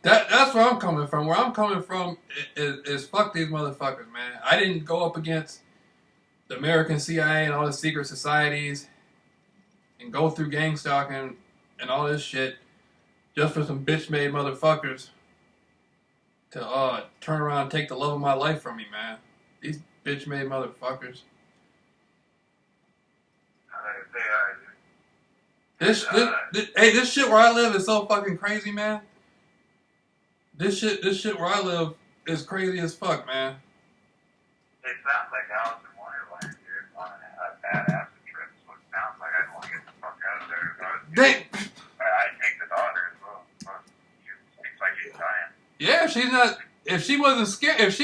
That's where I'm coming from. Where I'm coming from is fuck these motherfuckers, man. I didn't go up against the American CIA and all the secret societies and go through gang stalking and all this shit just for some bitch-made motherfuckers to turn around and take the love of my life from me, man. These bitch-made motherfuckers. This shit where I live is so fucking crazy, man. This shit where I live is crazy as fuck, man. It sounds like Alice in Wonderland, dude, on a bad acid trip. So it sounds like I'd want to get the fuck out of there. I'd take the daughter as well. Seems like she's dying. Yeah, if she's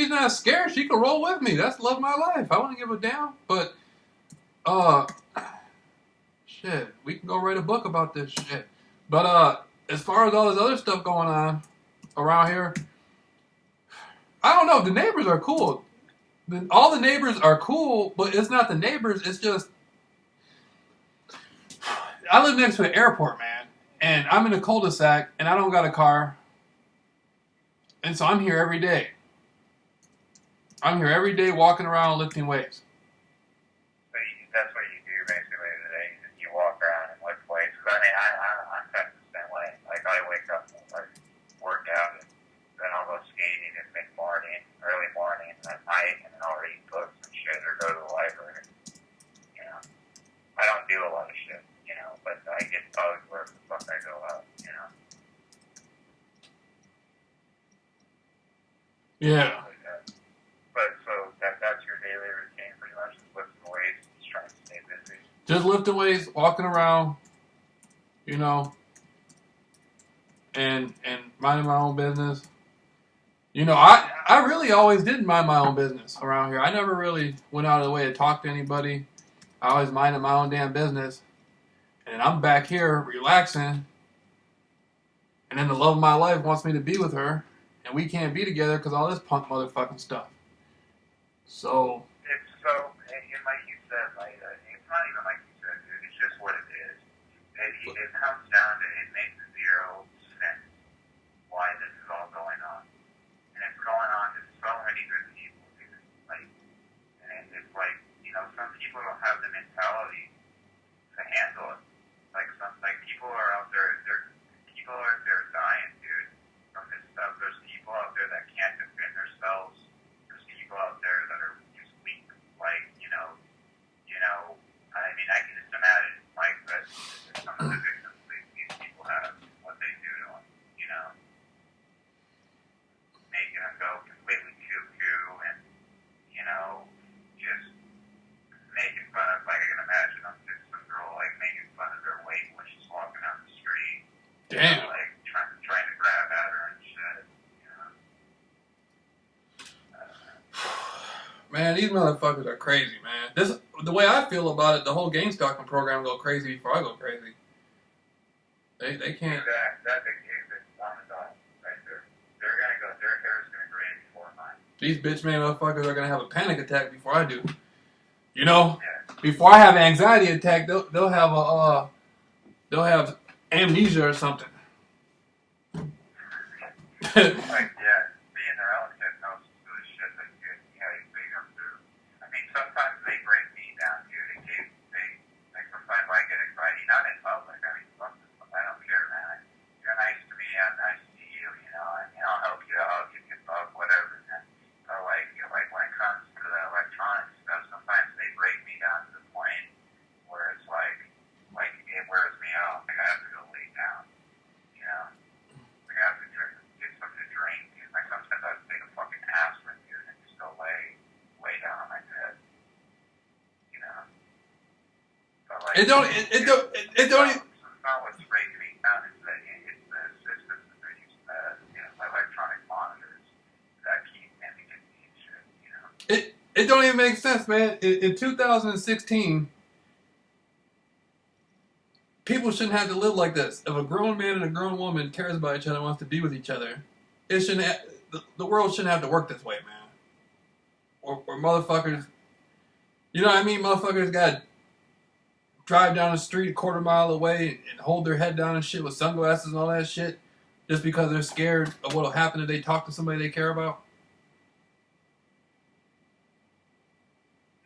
not scared, she can roll with me. That's love of my life. I wouldn't give a damn. But, shit, we can go write a book about this shit. But, as far as all this other stuff going on around here, I don't know. The neighbors are cool. All the neighbors are cool, but it's not the neighbors. It's just, I live next to an airport, man. And I'm in a cul-de-sac, and I don't got a car. And so I'm here every day. I'm here every day walking around lifting weights. So that's what you do basically today. You walk around and lift weights. Because I mean, I'm kind of the same way. Like I wake up and I work out, and then I'll go skating in mid-morning, early morning, and at night, and then I'll read books and shit or go to the library. You know, I don't do a lot of shit, you know, but I get bugged wherever the fuck I go out, you know. Yeah. But so that's your daily routine pretty much, is lifting weights, just trying to stay busy. Just lifting weights, walking around, you know, and minding my own business. You know, I really always did mind my own business around here. I never really went out of the way to talk to anybody. I always minded my own damn business. And I'm back here relaxing. And then the love of my life wants me to be with her. And we can't be together because all this punk motherfucking stuff. So. It's so, and like you said, like, it's not even like you said, dude. It's just what it is. It comes down to, it makes zero sense why this is all going on. And it's going on to so many good people, dude. Like, and it's like, you know, some people don't have the mentality to handle it. Like people are out there, people are out there dying, dude, from this stuff. There's people out there that can't defend themselves. There's people out there that are just weak. Like, you know, I mean, I can just imagine, like, that some of the victims these people have, what they do to them, you know, making them go completely cuckoo and, you know, just making fun of, like, I can imagine them, just some girl, like, making fun of their weight when she's walking down the street. Damn. You know, like, trying to grab at her and shit, you know. Man, these motherfuckers are crazy, man. The way I feel about it, the whole game stalking program go crazy before I go crazy. They can't. That's on the dot right there. They're gonna go. Their hair is gonna gray before mine. These bitch man motherfuckers are gonna have a panic attack before I do. You know, before I have an anxiety attack, they'll have amnesia or something. Like, yeah, being their own hypnosis for the shit that they go through. I mean, sometimes they break me down, dude. Like, sometimes I get anxiety, not in public. I mean, fuck this, I don't care, man. You're nice to me, I'm nice to you, you know, and I'll help you out, you can talk, whatever. And, like when it comes to the electronic stuff, sometimes they break me down to the point where it's like it wears me out. Like, I have to go lay down, you know. Like, I have to get something to drink. Like, sometimes I have to take a fucking aspirin, dude, and just go lay down on my bed, you know. But, like, It don't even. It's not what's breaking me down. It's the systems that they're using, electronic monitors that keep mimicking me and shit, you know. It don't even make sense, man. In 2016, people shouldn't have to live like this. If a grown man and a grown woman cares about each other and wants to be with each other, it shouldn't. The world shouldn't have to work this way, man. Or motherfuckers, you know what I mean? Motherfuckers got drive down the street a quarter mile away and hold their head down and shit with sunglasses and all that shit just because they're scared of what'll happen if they talk to somebody they care about?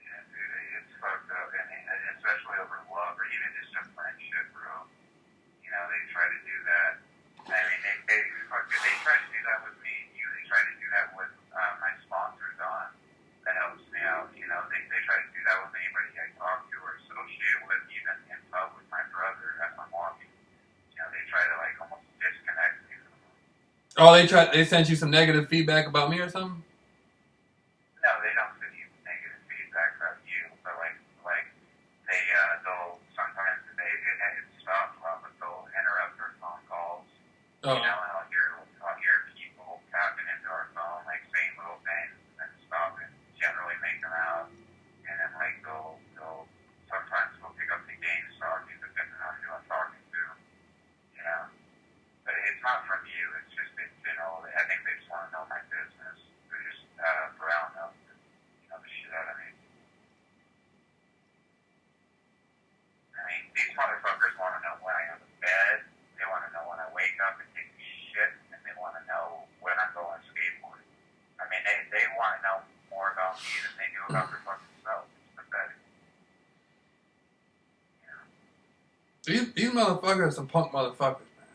Yeah, dude, it's fucked up, and especially over love or even just a friendship, bro. You know, they try to do that. I mean, they try to do that with me. They try to do that with my sponsor, Don, that helps me out. You know, they try to do that with anybody I talk to or associate with, even in public, my brother, as I'm walking. You know, they try to, like, almost disconnect me from them. Oh, they sent you some negative feedback about me or something? No, they don't send you negative feedback about you, but, like they'll sometimes it stops a lot, but they'll interrupt our phone calls. Oh. You know, and I'll hear people tapping into our phone, like saying little things, and then stop and generally make them out. And then like they'll sometimes they'll pick up the game talking, depending on who I'm talking to. You know, but it's not from you. It's just in general. I think they just want to know my business. They're just around them, you know, the shit out of me. I mean, these motherfuckers want to know when I go to bed. They want to know when I wake up and take a shit, and they want to know when I'm going skateboarding. I mean, they want to know more about me than they do about their fucking self. It's pathetic. You know? These motherfuckers are some punk motherfuckers, man.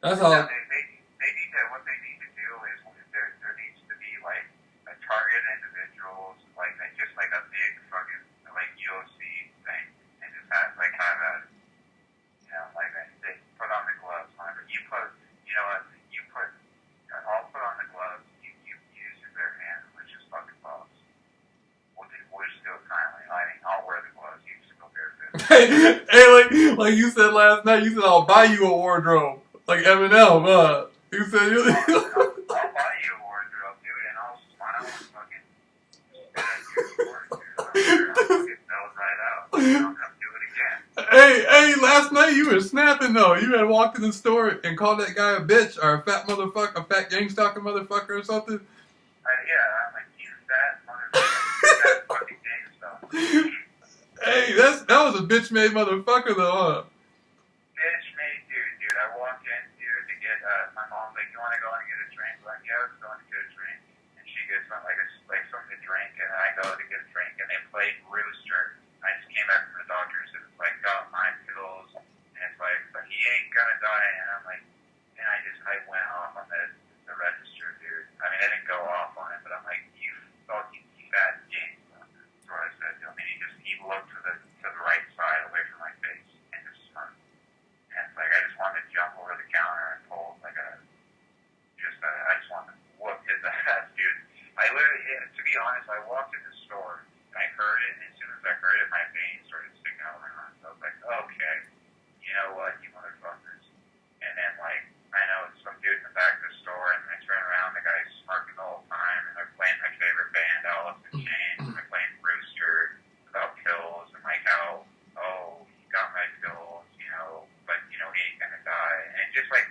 That's Yeah, all. they need to, what they need to do is there needs to be like a target individuals, like just like a big fucking like UFC thing, and just have a, you know, like they put on the gloves. Whenever you put, you know what, I'll put on the gloves. You use your bare hands, which is fucking balls. We'll just do it kindly. I mean, I'll wear the gloves. You just go barefoot. Hey, like you said last night, you said I'll buy you a wardrobe. Like Eminem, you said you. I'll buy you a wardrobe, dude, and I'll smile and fucking spit at your wardrobe, dude. I'll fucking nose right out. I'll come do it again. Hey, last night you were snapping though. You had walked in the store and called that guy a bitch or a fat motherfucker, a fat gang stalker motherfucker or something. Yeah, I'm like, you fat motherfucker, you fat fucking gang stuff. Hey, that was a bitch made motherfucker though, huh? Bitch made dude. I walked in, dude, to get, my mom's like, you want to go and get a drink? I'm like, yeah, let's go and get a drink. And she gets something like something to drink, and I go to get a drink, and they played Rooster. I just came back from the doctor's, and it's like, got my pills, and it's like, but he ain't gonna die, and I'm like, and I went off on the register, dude. I mean, I didn't go off on it, but I'm like, you fucking fat game. That's what I said to him, and he looked to the right side away from my face, and just smirked. And it's like, I just wanted to jump over the counter and pull, like I just wanted to whoop his ass, dude. I literally, to be honest, I walked in the store, and I heard it, and as soon as I heard it, my veins started sticking out of my arms. I was like, okay, you know what, you motherfuckers. And then, like, I know it's some dude in the back of the store, and I turn around, the guy's smirking the whole time, and they're playing my favorite band, Alice in Chains, and they're playing Rooster about pills, and like how, oh, you got my pills, you know, but, you know, he ain't gonna die. And it's just like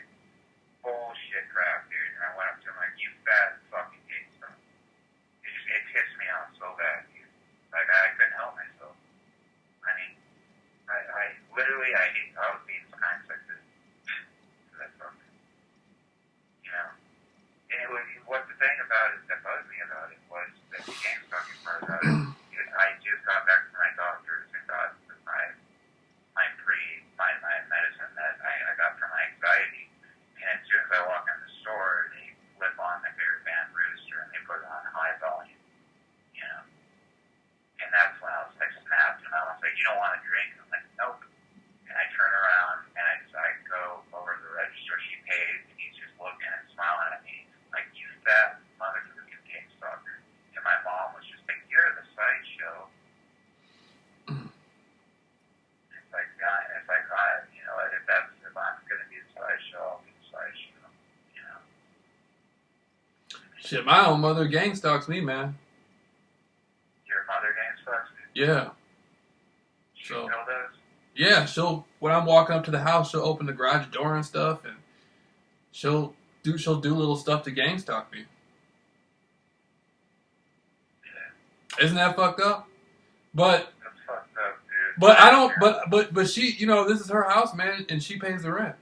bullshit crap, dude. And I went up to him like, you fat fucking gangster. It pissed me off so bad, dude. Like, I couldn't help myself. I mean, I literally, I was being so kindly to that fucker. You know? And what the thing about it that bugged me about it was that the game fucking part about it. I just got back from my doctor's and got my medicine that I got for my anxiety. And as soon as I walk in the store, they flip on my favorite band, Rooster, and they put it on high volume. You know? And that's when I was like snapped, and I was like, you don't want to drink? I'm like, nope. And I turn around, and I go over to the register, she pays, and he's just looking and smiling at me, like, you fat motherfucking game stalker. And my mom was just like, you're the sideshow. It's like, you know, if I'm gonna be the sideshow, I'll be the sideshow. You know. Shit, my own mother gang stalks me, man. Your mother gang stalks you? Yeah. She still does? Yeah, when I'm walking up to the house, she'll open the garage door and stuff, and she'll do little stuff to gang stalk me. Yeah. Isn't that fucked up? But that's fucked up, dude. But I don't. But she, you know, this is her house, man, and she pays the rent.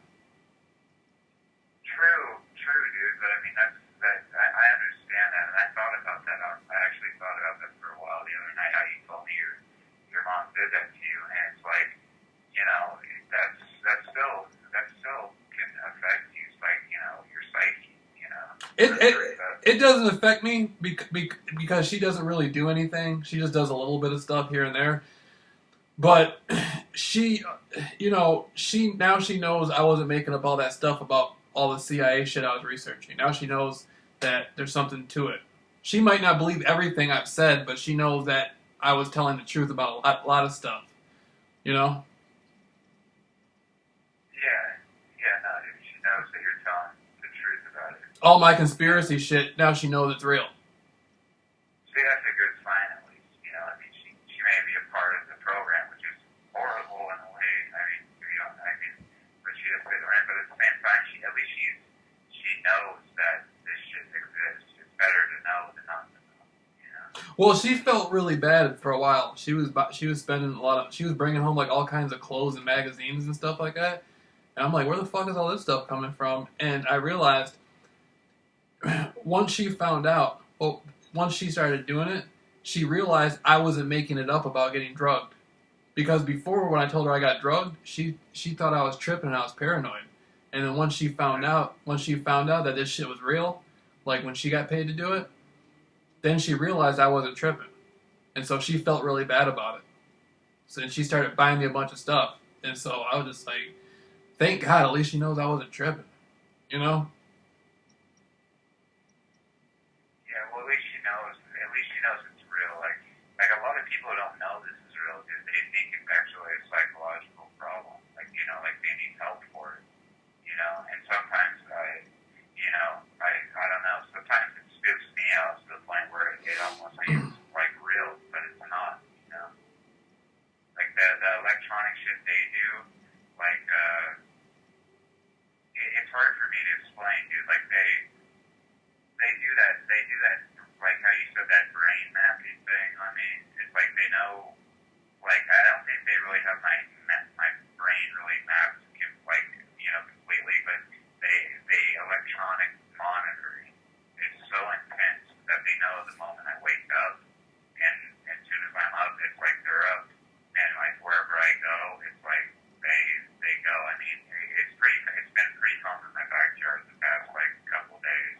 It doesn't affect me because she doesn't really do anything. She just does a little bit of stuff here and there. But she, she knows I wasn't making up all that stuff about all the CIA shit I was researching. Now she knows that there's something to it. She might not believe everything I've said, but she knows that I was telling the truth about a lot of stuff. You know? Yeah, no, dude, she knows that you're telling the truth about it. All my conspiracy shit, now she knows it's real. See, that's a good sign, at least. I mean, she may be a part of the program, which is horrible in a way. But she doesn't fit around. But at the same time, at least she knows that this shit exists. It's better to know than not to know. Well, she felt really bad for a while. She was spending she was bringing home like all kinds of clothes and magazines and stuff like that. And I'm like, where the fuck is all this stuff coming from? And I realized once she started doing it, she realized I wasn't making it up about getting drugged. Because before, when I told her I got drugged, she thought I was tripping and I was paranoid. And then once she found out that this shit was real, like when she got paid to do it, then she realized I wasn't tripping. And so she felt really bad about it. So then she started buying me a bunch of stuff. And so I was just like, thank God, at least she knows I wasn't tripping. You know? Yeah, well, at least she knows it's real. Like a lot of people don't know this is real because they think it's actually a psychological problem. Like they need help for it. And sometimes I don't know, sometimes it spooks me out to the point where it almost seems like real, but it's not, Like the electronic shit they do, like, it's hard for me to explain, dude. Like they do that, like how you said that brain mapping thing. I mean, it's like they know, like I don't think they really have my brain really mapped, like, completely, but they electronic monitoring is so intense that they know the moment I wake up, and as soon as I'm up, it's like they're up, and like wherever I go, it's like they go. I mean, it's been pretty common in my backyard the past like couple days,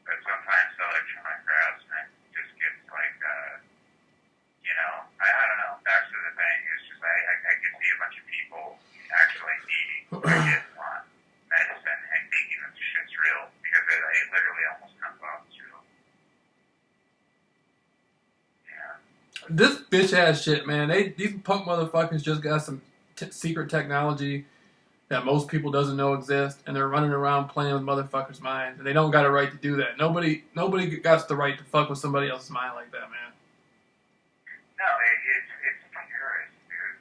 but sometimes the electronic harassment just gets like, I don't know. Back to the thing, it's just I can see a bunch of people actually needing to get on medicine and thinking that shit's real because it literally almost comes off as real. Yeah. This bitch ass shit, man. These punk motherfuckers just got some secret technology that most people doesn't know exists, and they're running around playing with motherfuckers' minds, and they don't got a right to do that. Nobody got the right to fuck with somebody else's mind like that, man. No, it's terrorist, dude.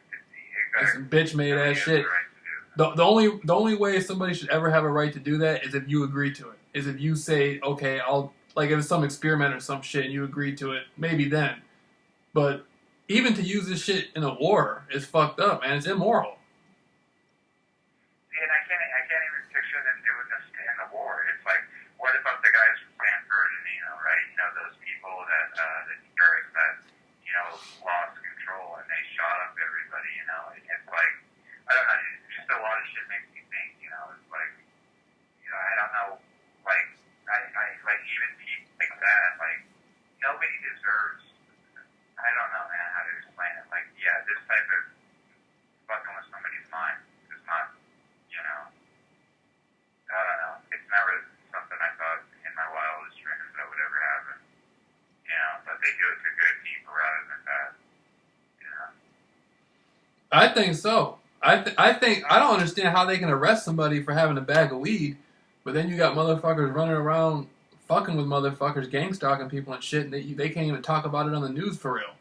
It's some bitch made ass shit. The only way somebody should ever have a right to do that is if you agree to it. Is if you say, okay, I'll, like if it's some experiment or some shit and you agree to it, maybe then. But even to use this shit in a war is fucked up, man. It's immoral. And I can't even picture them doing this in the war. It's like, what about the guys from San Bernardino, right? Those people that the terrorists that lost control and they shot up everybody. It's like, I don't know. Just a lot of shit makes me think. It's like, I don't know. Like like even people like that. Like nobody deserves. I don't know, man, how to explain it. Like, yeah, this type of fucking with somebody's mind is not. I don't know. It's never something I thought in my wildest dreams that would ever happen. But they do it to good people rather than bad. I think so. I think I don't understand how they can arrest somebody for having a bag of weed, but then you got motherfuckers running around fucking with motherfuckers, gang stalking people and shit, and they can't even talk about it on the news for real.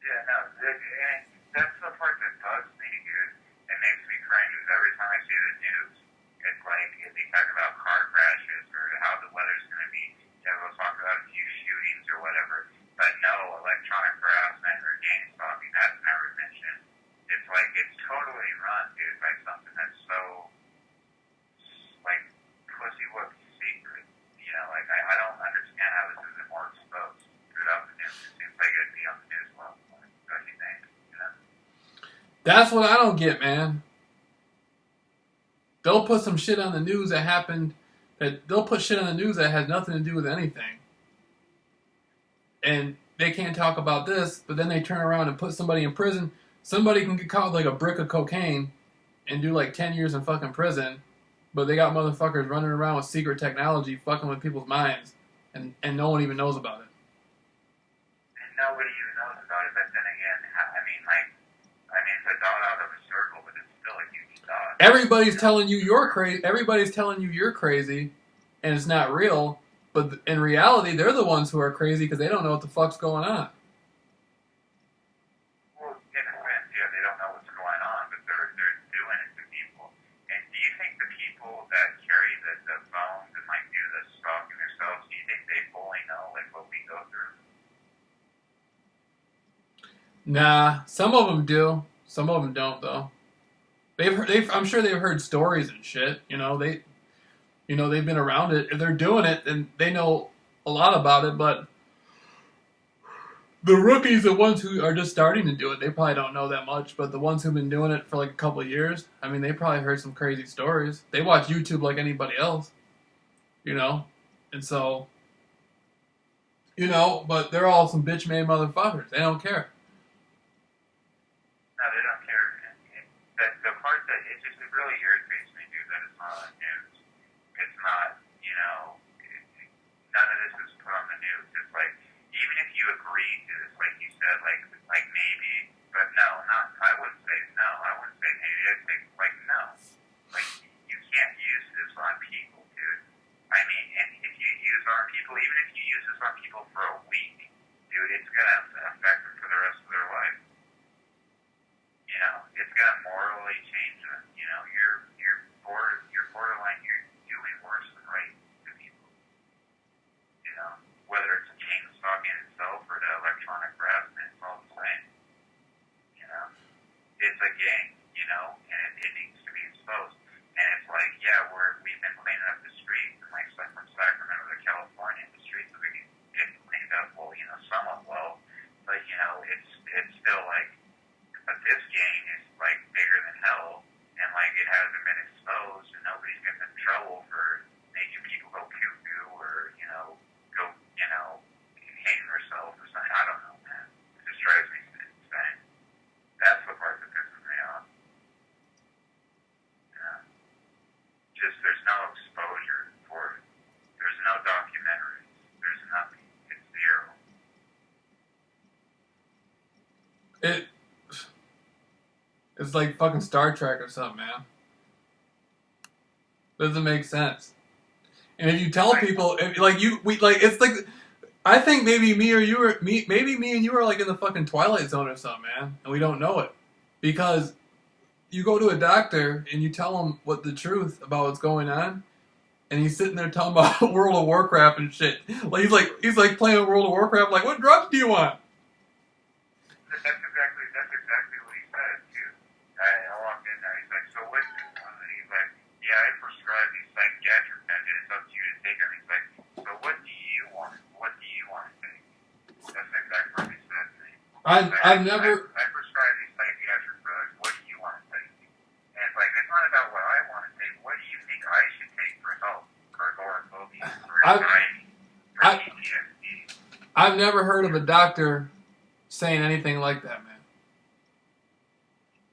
Yeah, no, that's the part that bugs me, dude. It makes me cringe every time I see the news. It's like they talk about car crashes or how the weather's going to be. We'll talk about a few shootings or whatever, but no electronic harassment or gang stalking. That's never mentioned. It's like it's totally run, dude, by something that's so like pussy whoopie secret. Like I don't understand how this isn't more exposed throughout the news. It seems like it'd be on the news level. Don't you think? That's what I don't get, man. they'll put some shit on the news that happened. That they'll put shit on the news that has nothing to do with anything, and they can't talk about this. But then they turn around and put somebody in prison. Somebody can get caught with like a brick of cocaine and do like 10 years in fucking prison. But they got motherfuckers running around with secret technology, fucking with people's minds, and no one even knows about it. And nobody even knows about it. But then again, it's a dot out of a circle, but it's still a huge dot. Everybody's telling you you're crazy. Everybody's telling you you're crazy, and it's not real. But in reality, they're the ones who are crazy because they don't know what the fuck's going on. Well, in a sense, yeah, they don't know what's going on, but they're doing it to people. And do you think the people that carry the phones and like do the stalking themselves, do you think they fully know like what we go through? Nah, some of them do. Some of them don't, though. I'm sure they've heard stories and shit. They've been around it. If they're doing it, then they know a lot about it. But the rookies, the ones who are just starting to do it, they probably don't know that much. But the ones who've been doing it for like a couple of years, I mean, they probably heard some crazy stories. They watch YouTube like anybody else, and so, but they're all some bitch-made motherfuckers. They don't care. No, they don't care. The part that it really irritates me, dude, that it's not on the news. It's not, none of this is put on the news. It's like, even if you agree to this, like you said, like maybe, but no, I wouldn't say no. I wouldn't say maybe. I'd say, like, no. Like, you can't use this on people, dude. I mean, and if you use on people, even if you use this on people for a week, dude, it's going to affect them for the rest of their life. It's going to morally change them. You're borderline, you're doing worse than right to people. Whether it's chain stalking itself or the electronic harassment, it's all the same. It's a gang, and it needs to be exposed. And it's like, yeah, we've been cleaning up the streets, and like stuff from Sacramento to California, the streets are getting cleaned up, well, somewhat well, but it's still like, but this gang is like bigger than hell, and like it hasn't been exposed, and nobody's getting in trouble for making people go cuckoo or go hang themselves or something. I don't know, man. It just drives me insane. That's the part that pisses me off. Just there's no exposure for it. There's no documentaries. There's nothing. It's zero. It's like fucking Star Trek or something, man. Doesn't make sense. And if you tell people, it's like, I think maybe me and you are like in the fucking Twilight Zone or something, man, and we don't know it because you go to a doctor and you tell him what the truth about what's going on, and he's sitting there talking about World of Warcraft and shit. Like he's like playing World of Warcraft. Like, what drugs do you want? That's exactly what he said too. I walked in there. He's like, so what? He's like, yeah, I prescribe these psychiatric meds. It's up to you to take them. He's like, so what do you want? What do you want to take? That's exactly what he said to me. I prescribe these psychiatric drugs. What do you want to take? And it's like, it's not about what I want to take. What do you think I should take for help, for agoraphobia, for anxiety, for PTSD? I've never heard of a doctor saying anything like that, man.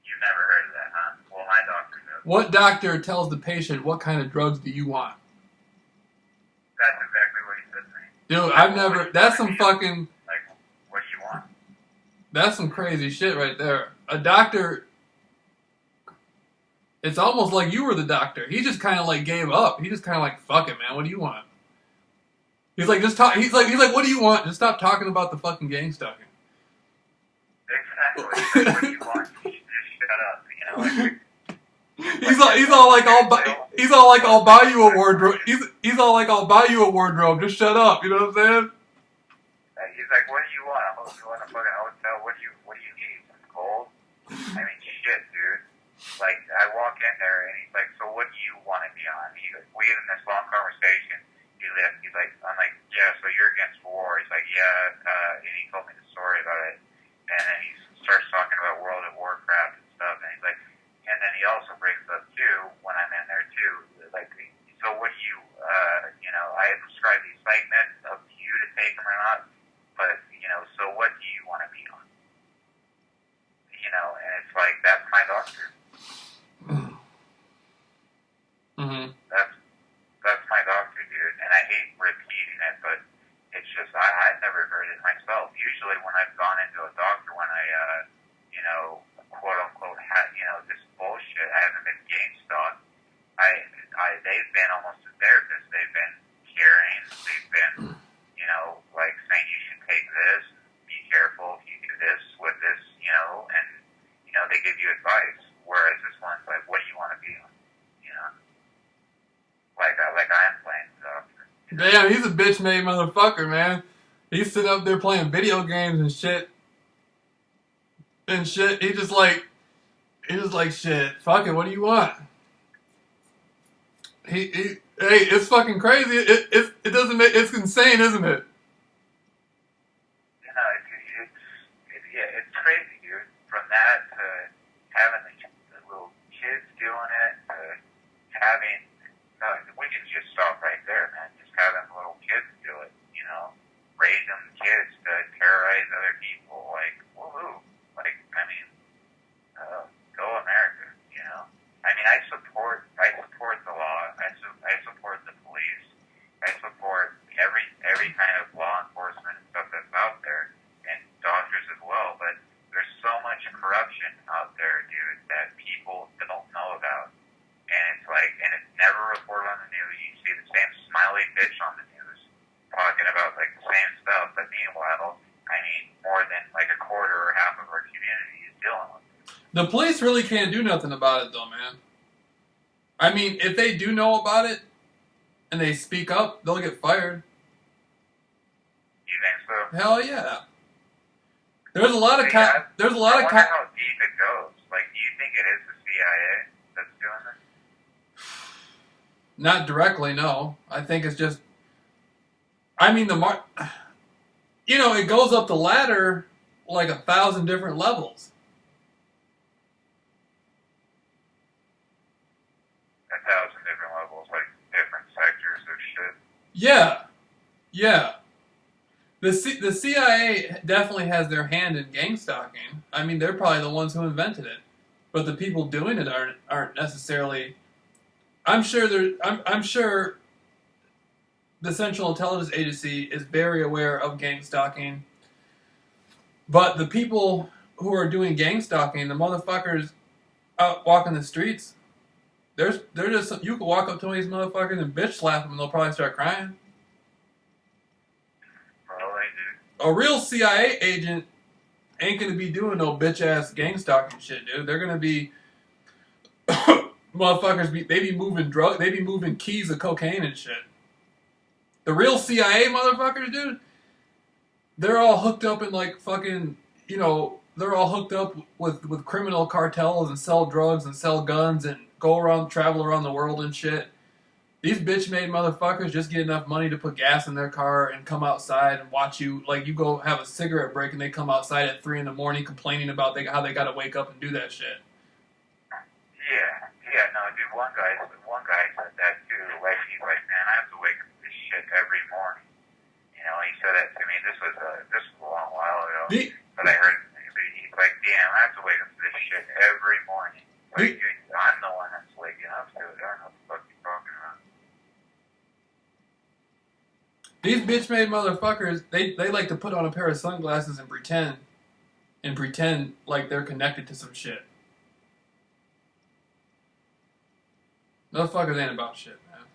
You've never heard of that, huh? Well, my doctor does. What doctor tells the patient what kind of drugs do you want? That's exactly what he said to me. Dude, I've never. That's some fucking. Like, what do you want? That's some crazy shit right there. A doctor. It's almost like you were the doctor. He just kind of like gave up. He just kind of like, fuck it, man. What do you want? He's like, just talk. He's like, what do you want? Just stop talking about the fucking gang stalking. Exactly. What do you want? You should just shut up. He's all like, I'll buy you a wardrobe. He's all like, I'll buy you a wardrobe. Just shut up. You know what I'm saying? He's like, what do you want? You want a fucking hotel? What do you need? Some gold? I mean, shit, dude. Like, I walk in there and he's like, so what do you want to be on? We had this long conversation. He's like, I'm like, yeah, so you're against war. He's like, yeah, and he told me the story about it. And then he starts talking about World of Warcraft and stuff, and he's like, and then he also brings up too, when I'm in there doctor. Mm-hmm. That's my doctor, dude. And I hate repeating it, but it's just I've never heard it myself. Usually when I've gone into a doctor when I quote unquote this bullshit, I haven't been GameStop. They've been almost a therapist. They've been caring. They've been like saying you should take this, be careful if you do this with this, and they give you advice. Whereas this one's like, what do you want to be? Like I'm playing stuff. Damn, he's a bitch-made motherfucker, man. He's sitting up there playing video games and shit. He just like, shit, fuck it, what do you want? Hey, it's fucking crazy. It doesn't make, it's insane, isn't it? It's crazy, dude. From that to having the little kids doing it to having, we can just stop right there, man. Just having little kids do it, raising kids to terrorize other people, like, woohoo. Like, I mean, go America, I mean, I support the law. I support the police. I support every kind of law enforcement and stuff that's out there, and doctors as well. But there's so much corruption out there, dude, that people don't know about. And it's never reported on the news. You see the same smiley bitch on the news talking about like the same stuff, but meanwhile, I mean, more than like a quarter or half of our community is dealing with it. The police really can't do nothing about it, though, man. I mean, if they do know about it and they speak up, they'll get fired. You think so? Hell yeah. There's a lot of I wonder of how deep it goes. Like, do you think it is the CIA that's doing this? Not directly, no. I think it's just, I mean, it goes up the ladder like 1,000 different levels. 1,000 different levels, like different sectors of shit. Yeah. The CIA definitely has their hand in gang stalking. I mean, they're probably the ones who invented it, but the people doing it aren't necessarily. I'm sure the Central Intelligence Agency is very aware of gang stalking, but the people who are doing gang stalking, the motherfuckers out walking the streets, they're just, you can walk up to one of these motherfuckers and bitch slap them and they'll probably start crying. A real CIA agent ain't gonna be doing no bitch ass gang stalking shit, dude. They're gonna be motherfuckers. They be moving keys of cocaine and shit. The real CIA motherfuckers, dude. They're all hooked up in like fucking, they're all hooked up with criminal cartels and sell drugs and sell guns and travel around the world and shit. These bitch-made motherfuckers just get enough money to put gas in their car and come outside and watch you. Like, you go have a cigarette break and they come outside at 3 in the morning complaining about how they got to wake up and do that shit. Yeah, no, dude, one guy said that too. Like, he's like, man, I have to wake up to this shit every morning. He said that to me. This was a long while ago. But I heard, he's like, damn, I have to wake up to this shit every morning. Like, dude, I'm the one that's waking up to it. I don't know what the fuck you're talking about. These bitch-made motherfuckers, they like to put on a pair of sunglasses and pretend like they're connected to some shit. Motherfuckers ain't about shit, man.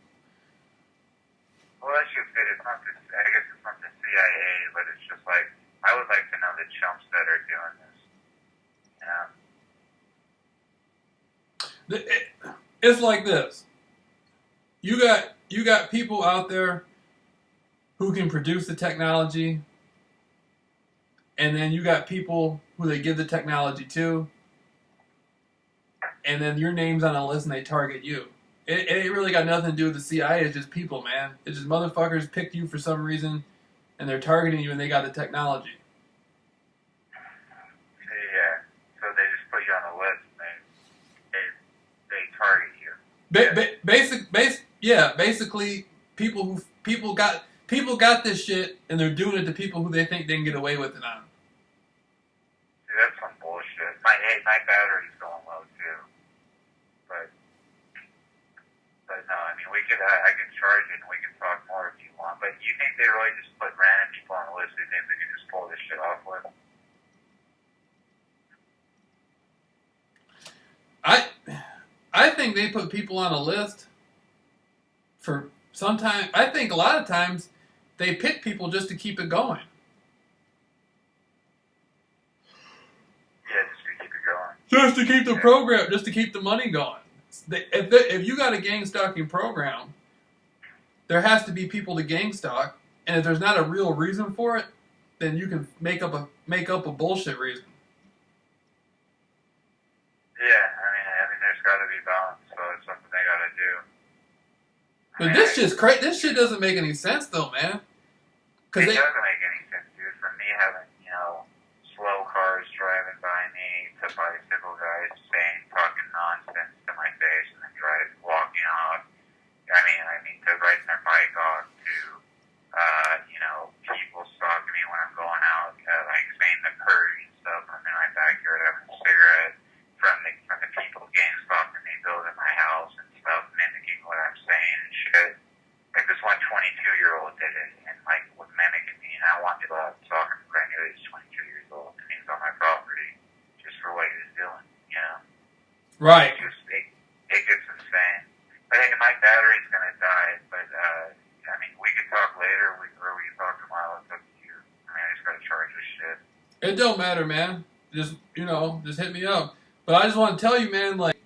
Well, that's just it. It's not I guess it's not the CIA, but it's just like, I would like to know the chumps that are doing this. It's like this. You got people out there who can produce the technology, and then you got people who they give the technology to, and then your name's on a list and they target you. It ain't really got nothing to do with the CIA. It's just people, man. It's just motherfuckers picked you for some reason, and they're targeting you, and they got the technology. Yeah, so they just put you on a list, and they target you. Basically, people got this shit, and they're doing it to people who they think they can get away with it on. Dude, that's some bullshit. My battery's going low, I could charge it and we can talk more if you want. But you think they really just put random people on the list who think they can just pull this shit off with? I think they put people on a list for sometimes. I think a lot of times they pick people just to keep it going. Yeah, just to keep it going. Just to keep the program, just to keep the money going. If you got a gang stalking program, there has to be people to gang stalk, and if there's not a real reason for it, then you can make up a bullshit reason. Yeah, I mean, there's got to be balance, so it's something they got to do. But this shit's crazy. This shit doesn't make any sense, though, man. It doesn't make any sense, dude. For me having, slow cars driving by me, to bicycle guys talking nonsense to my face, and then walking off. I mean, to riding their bike off, to, people stalking me when I'm going out, like saying the curry and stuff. I'm in my backyard having a cigarette from the people gang stalking me, building my house and stuff, mimicking what I'm saying and shit. Like this one 22-year-old did it, and like was mimicking me, and I wanted to go out and talk him for anyway. He's 22 years old, and he's on my property just for what he was doing, Right. It gets insane. I think my battery's gonna die, but we could talk later, or we can talk tomorrow. It's up to you. I just gotta charge this shit. It don't matter, man. Just hit me up. But I just want to tell you, man, like,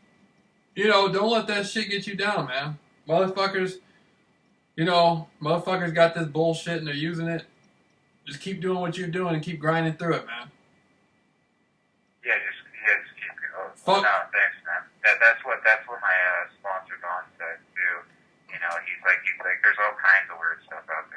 don't let that shit get you down, man. Motherfuckers got this bullshit and they're using it. Just keep doing what you're doing and keep grinding through it, man. Yeah, just keep going. Fuck. No, thanks, man. That's what my sponsor Don said too. He's like, there's all kinds of weird stuff out